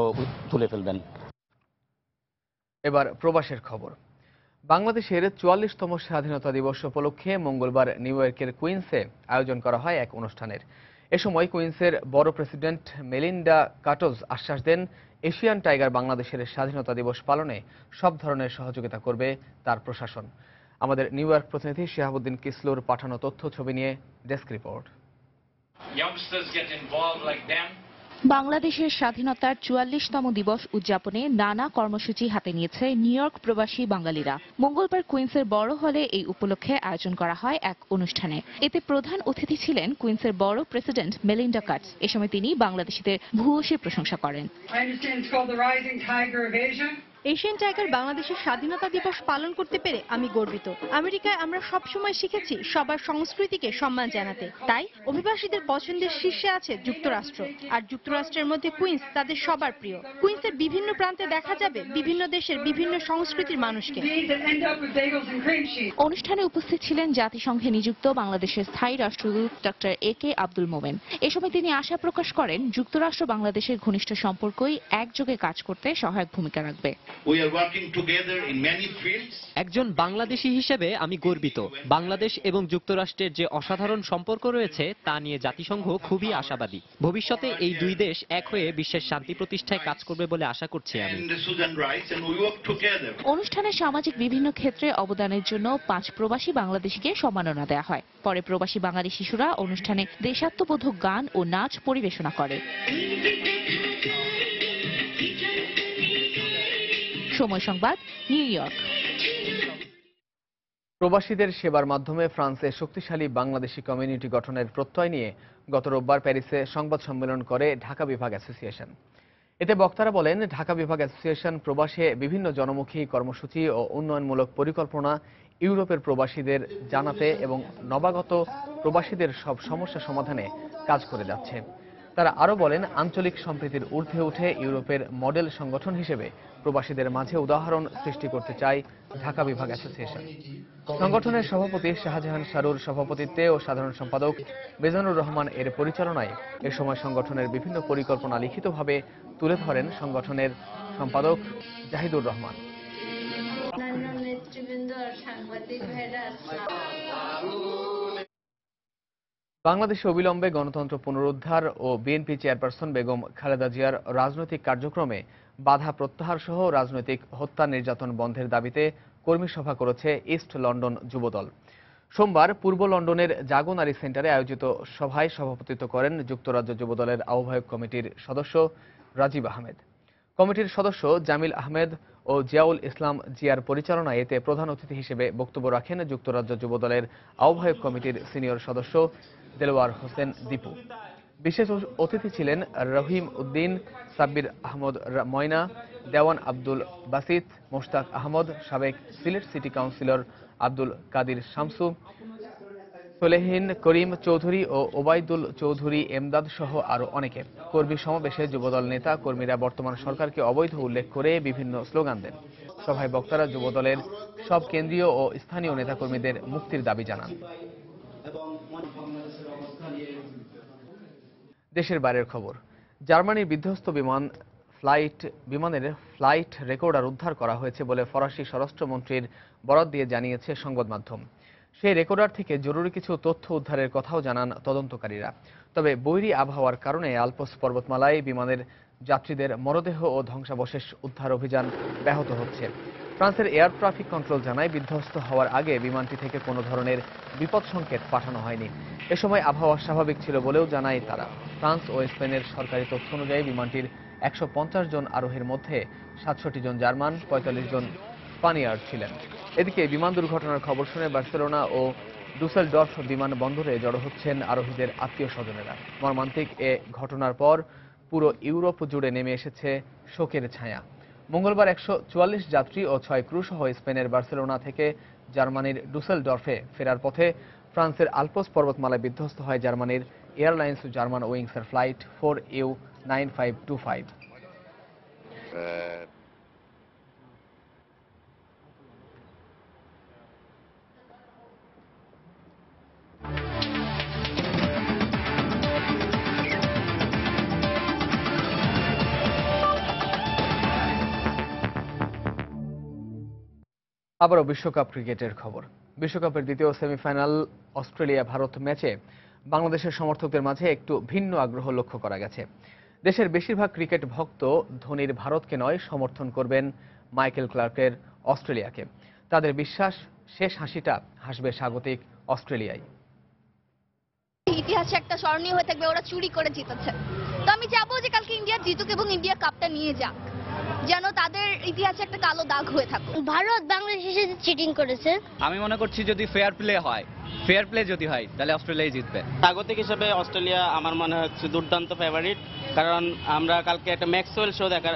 তুলে ফেলবেন। এবার প্রবাসের খবর। বাংলাদেশের 44তম স্বাধীনতা দিবস উপলক্ষে মঙ্গলবার নিউ ইয়র্কের কুইন্সে আয়োজন করা হয় এক অনুষ্ঠানের। এ সময় কুইন্সের বড় প্রেসিডেন্ট মেলিন্ডা কাটোজ আশ্বাস দেন, এশিয়ান টাইগার বাংলাদেশের স্বাধীনতা দিবস পালনে সব ধরনের সহযোগিতা করবে তার প্রশাসন। আমাদের নিউ ইয়র্ক প্রতিনিধি শিহাবুদ্দিন কিসলুর পাঠানো তথ্য ছবি নিয়ে ডেস্ক রিপোর্ট। বাংলাদেশের স্বাধীনতার 44তম দিবস উদযাপনে নানা কর্মসূচি হাতে নিয়েছে নিউ ইয়র্ক প্রবাসী বাঙালিরা। মঙ্গলবার কুইন্সের বড় হলে এই উপলক্ষে আয়োজন করা হয় এক অনুষ্ঠানে। এতে প্রধান অতিথি ছিলেন কুইন্সের বড় প্রেসিডেন্ট মেলিন্ডা কাটস। এ সময় তিনি বাংলাদেশিদের ভূয়সী প্রশংসা করেন। এশিয়ান টাইগার বাংলাদেশের স্বাধীনতা দিবস পালন করতে পেরে আমি গর্বিত। আমেরিকায় আমরা সবসময় শিখেছি সবার সংস্কৃতিকে সম্মান জানাতে, তাই অভিবাসীদের পছন্দের শীর্ষে আছে যুক্তরাষ্ট্র, আর যুক্তরাষ্ট্রের মধ্যে কুইন্স তাদের সবার প্রিয়। কুইন্সের বিভিন্ন প্রান্তে দেখা যাবে বিভিন্ন দেশের বিভিন্ন সংস্কৃতির মানুষকে। অনুষ্ঠানে উপস্থিত ছিলেন জাতিসংঘে নিযুক্ত বাংলাদেশের স্থায়ী রাষ্ট্রদূত ডক্টর AK আব্দুল মোমেন। এ সময় তিনি আশা প্রকাশ করেন, যুক্তরাষ্ট্র বাংলাদেশের ঘনিষ্ঠ সম্পর্কই একযোগে কাজ করতে সহায়ক ভূমিকা রাখবে। একজন বাংলাদেশী হিসেবে আমি গর্বিত। বাংলাদেশ এবং যুক্তরাষ্ট্রের যে অসাধারণ সম্পর্ক রয়েছে তা নিয়ে জাতিসংঘ খুবই আশাবাদী। ভবিষ্যতে এই দুই দেশ এক হয়ে বিশ্বের শান্তি প্রতিষ্ঠায় কাজ করবে বলে আশা করছি আমি। অনুষ্ঠানে সামাজিক বিভিন্ন ক্ষেত্রে অবদানের জন্য 5 প্রবাসী বাংলাদেশিকে সম্মাননা দেওয়া হয়। পরে প্রবাসী বাঙালি শিশুরা অনুষ্ঠানে দেশাত্মবোধক গান ও নাচ পরিবেশনা করে। সময় সংবাদ, নিউ ইয়র্ক। প্রবাসীদের সেবার মাধ্যমে ফ্রান্সে শক্তিশালী বাংলাদেশি কমিউনিটি গঠনের প্রত্যয় নিয়ে গত রোববার প্যারিসে সংবাদ সম্মেলন করে ঢাকা বিভাগ অ্যাসোসিয়েশন। এতে বক্তারা বলেন, ঢাকা বিভাগ অ্যাসোসিয়েশন প্রবাসে বিভিন্ন জনমুখী কর্মসূচি ও উন্নয়নমূলক পরিকল্পনা ইউরোপের প্রবাসীদের জানাতে এবং নবাগত প্রবাসীদের সব সমস্যা সমাধানে কাজ করে যাচ্ছে। তারা আরও বলেন, আঞ্চলিক সম্প্রীতির ঊর্ধ্বে উঠে ইউরোপের মডেল সংগঠন হিসেবে প্রবাসীদের মাঝে উদাহরণ সৃষ্টি করতে চায় ঢাকা বিভাগ অ্যাসোসিয়েশন। সংগঠনের সভাপতি শাহজাহান সারুর সভাপতিত্বে ও সাধারণ সম্পাদক বেজানুর রহমান এর পরিচালনায় এ সময় সংগঠনের বিভিন্ন পরিকল্পনা লিখিতভাবে তুলে ধরেন সংগঠনের সম্পাদক জাহিদুর রহমান। বাংলাদেশে অবিলম্বে গণতন্ত্র পুনরুদ্ধার ও বিএনপি চেয়ারপারসন বেগম খালেদা জিয়ার রাজনৈতিক কার্যক্রমে বাধা প্রত্যাহার সহ রাজনৈতিক হত্যা নির্যাতন বন্ধের দাবিতে কর্মী সভা করেছে ইস্ট লন্ডন যুবদল। সোমবার পূর্ব লন্ডনের জাগোনারি সেন্টারে আয়োজিত সভায় সভাপতিত্ব করেন যুক্তরাজ্য যুবদলের আহ্বায়ক কমিটির সদস্য রাজীব আহমেদ। কমিটির সদস্য জামিল আহমেদ ও জিয়াউল ইসলাম জিয়ার পরিচালনায় এতে প্রধান অতিথি হিসেবে বক্তব্য রাখেন যুক্তরাজ্য যুবদলের আহ্বায়ক কমিটির সিনিয়র সদস্য দেলোয়ার হোসেন দীপু। বিশেষ অতিথি ছিলেন রহিম উদ্দিন, সাব্বির আহমদ ময়না, দেওয়ান আব্দুল বাসিত, মোশতাক আহমদ, সাবেক সিলেট সিটি কাউন্সিলর আব্দুল কাদির শামসু, সোলেহিন করিম চৌধুরী ও ওবায়দুল চৌধুরী এমদাদ সহ আরও অনেকে। কর্মী সমাবেশে যুবদল নেতা কর্মীরা বর্তমান সরকারকে অবৈধ উল্লেখ করে বিভিন্ন স্লোগান দেন। সভায় বক্তারা যুবদলের সব কেন্দ্রীয় ও স্থানীয় নেতাকর্মীদের মুক্তির দাবি জানান। দেশের বাইরের খবর। জার্মানির বিধ্বস্ত বিমানের ফ্লাইট রেকর্ডার উদ্ধার করা হয়েছে বলে ফরাসি স্বরাষ্ট্রমন্ত্রীর বরাত দিয়ে জানিয়েছে সংবাদ মাধ্যম। সেই রেকর্ডার থেকে জরুরি কিছু তথ্য উদ্ধারের কথাও জানান তদন্তকারীরা। তবে বৈরী আবহাওয়ার কারণে আলপস পর্বতমালায় বিমানের যাত্রীদের মরদেহ ও ধ্বংসাবশেষ উদ্ধার অভিযান ব্যাহত হচ্ছে। ফ্রান্সের এয়ার ট্রাফিক কন্ট্রোল জানায় বিধ্বস্ত হওয়ার আগে বিমানটি থেকে কোনো ধরনের বিপদ সংকেত পাঠানো হয়নি। এ সময় আবহাওয়া স্বাভাবিক ছিল বলেও জানায় তারা। ফ্রান্স ও স্পেনের সরকারি তথ্য অনুযায়ী বিমানটির 150 জন আরোহীর মধ্যে 67 জন জার্মান, 45 জন স্পানিয়ার্ড ছিলেন। এদিকে বিমান দুর্ঘটনার খবর শুনে বার্সেলোনা ও ডুসেলডর্ফ বিমানবন্দরে জড়ো হচ্ছেন আরোহীদের আত্মীয় স্বজনেরা। মর্মান্তিক এ ঘটনার পর পুরো ইউরোপ জুড়ে নেমে এসেছে শোকের ছায়া। মঙ্গলবার 144 যাত্রী ও 6 ক্রু সহ স্পেনের বার্সেলোনা থেকে জার্মানির ডুসেলডর্ফে ফেরার পথে ফ্রান্সের আলপস পর্বতমালায় বিধ্বস্ত হয় জার্মানির এয়ারলাইন্স জার্মান উইংসের ফ্লাইট 4U9525। আবারও বিশ্বকাপ ক্রিকেটের খবর। বিশ্বকাপের দ্বিতীয় সেমিফাইনাল অস্ট্রেলিয়া ভারত ম্যাচে বাংলাদেশের সমর্থকদের মাঝে একটু ভিন্ন আগ্রহ লক্ষ্য করা গেছে। দেশের বেশিরভাগ ক্রিকেট ভক্ত ধোনির ভারতকে নয়, সমর্থন করবেন মাইকেল ক্লার্কের অস্ট্রেলিয়াকে। তাদের বিশ্বাস, শেষ হাসিটা হাসবে স্বাগতিক অস্ট্রেলিয়ায়। ইতিহাসে একটা স্মরণীয় হয়ে থাকবে, ওরা চুরি করে জিতেছে। তো আমি চাবো যে কালকে ইন্ডিয়া জিতুক এবং ইন্ডিয়া কাপটা নিয়ে যাক, যেন তাদের ইতিহাসে একটা কালো দাগ হয়ে থাকে। ভারত বাংলাদেশের সাথে চিটিং করেছে। আমি মনে করছি যদি ফেয়ার প্লে যদি হয় তাহলে অস্ট্রেলিয়াই জিতবে। স্বাগতিক হিসেবে অস্ট্রেলিয়া আমার মনে হচ্ছে দুর্দান্ত ফেভারিট, কারণ আমরা কালকে একটা ম্যাক্সওয়েল শো দেখার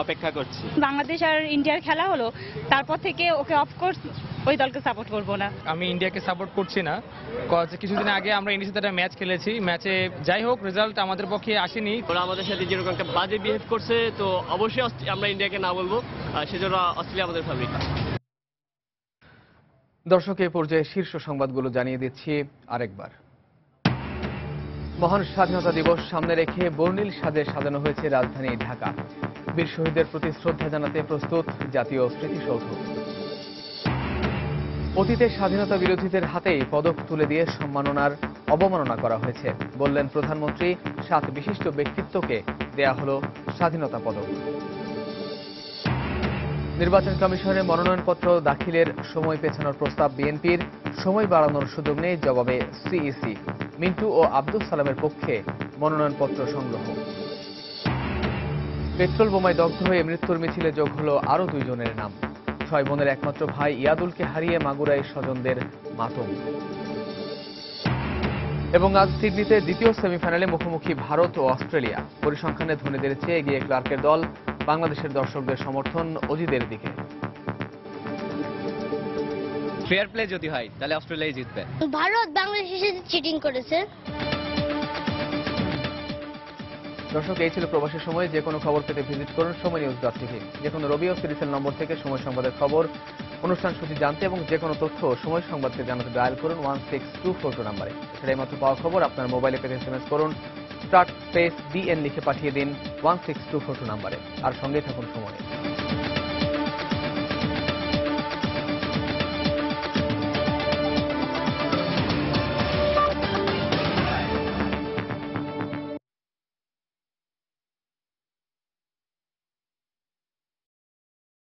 অপেক্ষা করছি। বাংলাদেশ আর ইন্ডিয়ার খেলা হলো, তারপর থেকে ওকে অফকোর্স ওই দলকে সাপোর্ট করব না। আমি ইন্ডিয়াকে সাপোর্ট করছি না, কজ কিছুদিন আগে আমরা ইন্ডিয়ার সাথে একটা ম্যাচ খেলেছি, ম্যাচে যাই হোক রেজাল্ট আমাদের পক্ষে আসেনি। ওরা আমাদের সাথে যেরকম একটা বাজে বিহেভ করছে, তো অবশ্যই আমরা ইন্ডিয়াকে না বলবো, সেজন্য অস্ট্রেলিয়া আমাদের ফেভারিট। দর্শক, এই পর্যায়ে শীর্ষ সংবাদগুলো জানিয়ে দিচ্ছি আরেকবার। মহান স্বাধীনতা দিবস সামনে রেখে বর্ণিল সাজে সাজানো হয়েছে রাজধানী ঢাকা। বীর শহীদদের প্রতি শ্রদ্ধা জানাতে প্রস্তুত জাতীয় স্মৃতিসৌধ। অতীতে স্বাধীনতা বিরোধীদের হাতেই পদক তুলে দিয়ে সম্মাননার অবমাননা করা হয়েছে বললেন প্রধানমন্ত্রী। 7 বিশিষ্ট ব্যক্তিত্বকে দেয়া হলো স্বাধীনতা পদক। নির্বাচন কমিশনে মনোনয়নপত্র দাখিলের সময় পেছানোর প্রস্তাব বিএনপির, সময় বাড়ানোর সুযোগ নেই জবাবে সিইসি। মিন্টু ও আব্দুল সালামের পক্ষে মনোনয়নপত্র সংগ্রহ। পেট্রোল বোমায় দগ্ধ হয়ে মৃত্যুর মিছিলে যোগ হলো আরও 2 জনের নাম। 6 বোনের একমাত্র ভাই ইয়াদুলকে হারিয়ে মাগুরায় স্বজনদের মাতম। এবং আজ সিডনিতে দ্বিতীয় সেমিফাইনালে মুখোমুখি ভারত ও অস্ট্রেলিয়া। পরিসংখ্যানে ধোনিদের চেয়ে এগিয়ে ক্লার্কের দল। বাংলাদেশের দর্শকদের সমর্থন অজিদের দিকে। ফেয়ার প্লে যদি হয় তাহলে অস্ট্রেলিয়াই জিতবে। ভারত বাংলাদেশের সাথে চিটিং করেছে। দর্শক, এই ছিল প্রবাসের সময়। যে কোনো খবর পেতে ভিজিট করুন সময়নিউজ.tv। যে কোনো রবি ও সিরিজের নম্বর থেকে সময় সংবাদের খবর, অনুষ্ঠান সূচি জানতে এবং যে কোনো তথ্য সময় সংবাদকে জানাতে ডায়াল করুন 16242 নম্বরে। এছাড়া মাত্র পাওয়া খবর আপনার মোবাইলে পেতে SMS করুন স্টার্ট স্পেস BN লিখে পাঠিয়ে দিন 16242 নম্বরে। আর সঙ্গে থাকুন সময়।